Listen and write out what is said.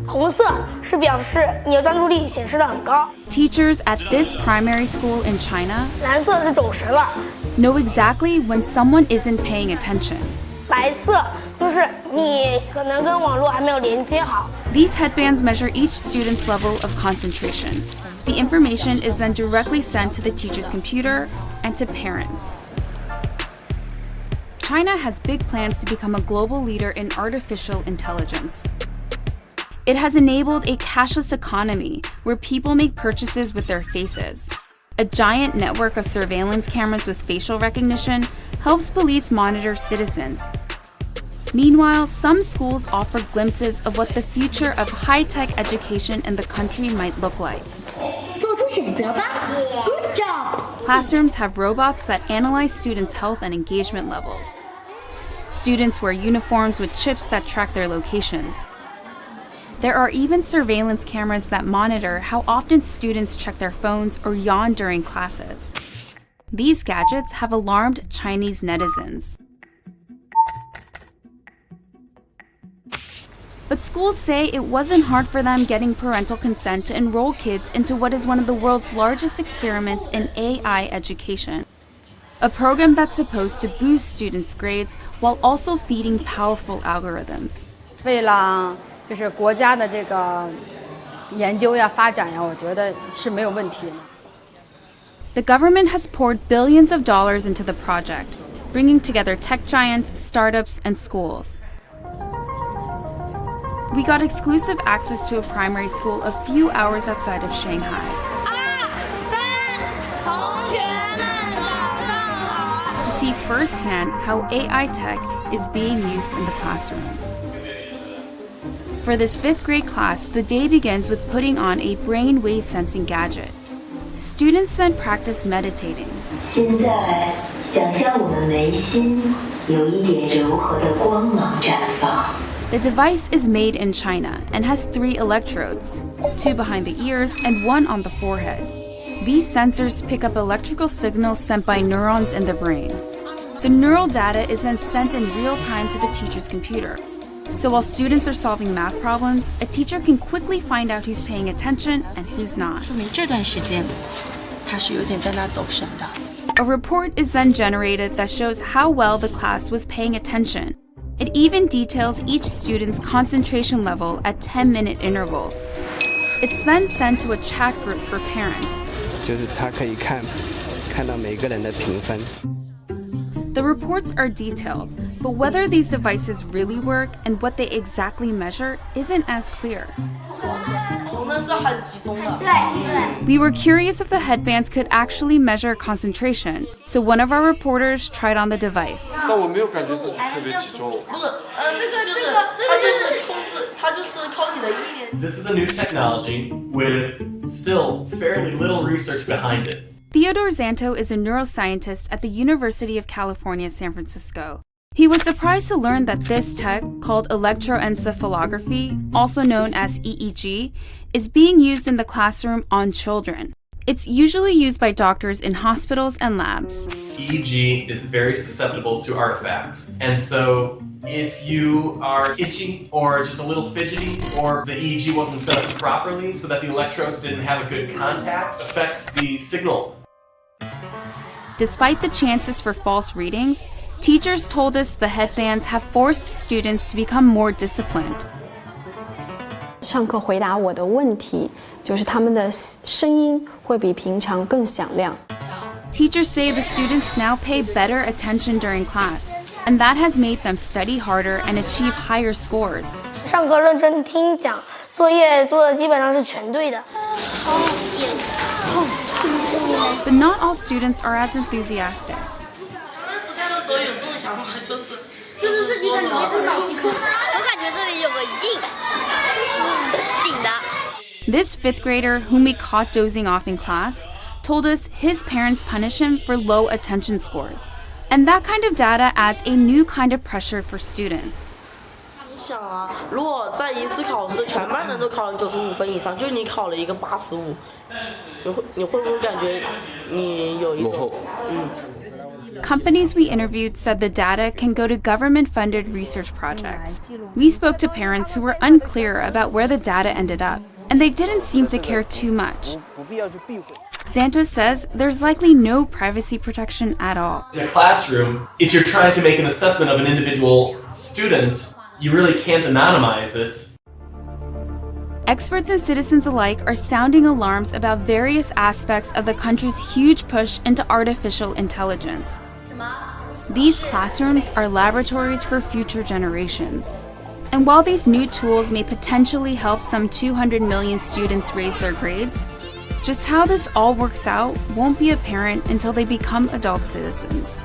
红色是表示你的专注力显示得很高， Teachers at this primary school in China 蓝色是走神了， know exactly when someone isn't paying attention. 白色就是你可能跟网络还没有连接好。 These headbands measure each student's level of concentration. The information is then directly sent to the teacher's computer and to parents. China has big plans to become a global leader in artificial intelligence. It has enabled a cashless economy where people make purchases with their faces. A giant network of surveillance cameras with facial recognition helps police monitor citizens. Meanwhile, some schools offer glimpses of what the future of high-tech education in the country might look like. 做出选择吧 Good job! Classrooms have robots that analyze students' health and engagement levels. Students wear uniforms with chips that track their locations. There are even surveillance cameras that monitor how often students check their phones or yawn during classes. These gadgets have alarmed Chinese netizens. But schools say it wasn't hard for them getting parental consent to enroll kids into what is one of the world's largest experiments in AI education. A program that's supposed to boost students' grades while also feeding powerful algorithms. 为了就是国家的这个研究呀、发展呀，我觉得是没有问题的。 The government has poured billions of dollars into the project, bringing together tech giants, startups, and schools. We got exclusive access to a primary school a few hours outside of Shanghai. 同学们早上好。 To see firsthand how AI tech is being used in the classroom. For this 5th grade class, the day begins with putting on a brainwave sensing gadget. Students then practice meditating. 现在想象我们眉心有一点柔和的光芒绽放。 The device is made in China and has 3 electrodes, 2 behind the ears and 1 on the forehead. These sensors pick up electrical signals sent by neurons in the brain. The neural data is then sent in real time to the teacher's computer. So while students are solving math problems, a teacher can quickly find out who's paying attention and who's not. 说明这段时间他是有点在那走神的。 A report is then generated that shows how well the class was paying attention. It even details each student's concentration level at 10-minute intervals. It's then sent to a chat group for parents. 就是他可以看到每个人的评分。 The reports are detailed, but whether these devices really work and what they exactly measure isn't as clear. We were curious if the headbands could actually measure concentration, so one of our reporters tried on the device. 但我没有感觉自己特别集中。This is a new technology with still fairly little research behind it. Theodore Zanto is a neuroscientist at the University of California, San Francisco. He was surprised to learn that this tech, called electroencephalography, also known as EEG, is being used in the classroom on children. It's usually used by doctors in hospitals and labs. EEG is very susceptible to artifacts. And so if you are itchy or just a little fidgety, or the EEG wasn't set up properly so that the electrodes didn't have a good contact, affects the signal. Despite the chances for false readings, teachers told us the headbands have forced students to become more disciplined. 上课回答我的问题，就是他们的声音会比平常更响亮。 Teachers say the students now pay better attention during class, and that has made them study harder and achieve higher scores. 上课认真听讲，作业做的基本上是全对的。 But not all students are as enthusiastic. 就是自己感觉是脑筋，我感觉这里有个紧的。 This 5th grader, whom we caught dozing off in class, told us his parents punish him for low attention scores. And that kind of data adds a new kind of pressure for students. 想啊，如果在一次考试全班人都考了95分以上，就你考了一个85，你会不会感觉你有一种 Companies we interviewed said the data can go to government-funded research projects. We spoke to parents who were unclear about where the data ended up, and they didn't seem to care too much. Santos says there's likely no privacy protection at all. In a classroom, if you're trying to make an assessment of an individual student, you really can't anonymize it. Experts and citizens alike are sounding alarms about various aspects of the country's huge push into artificial intelligence. These classrooms are laboratories for future generations. And while these new tools may potentially help some 200 million students raise their grades, just how this all works out won't be apparent until they become adult citizens.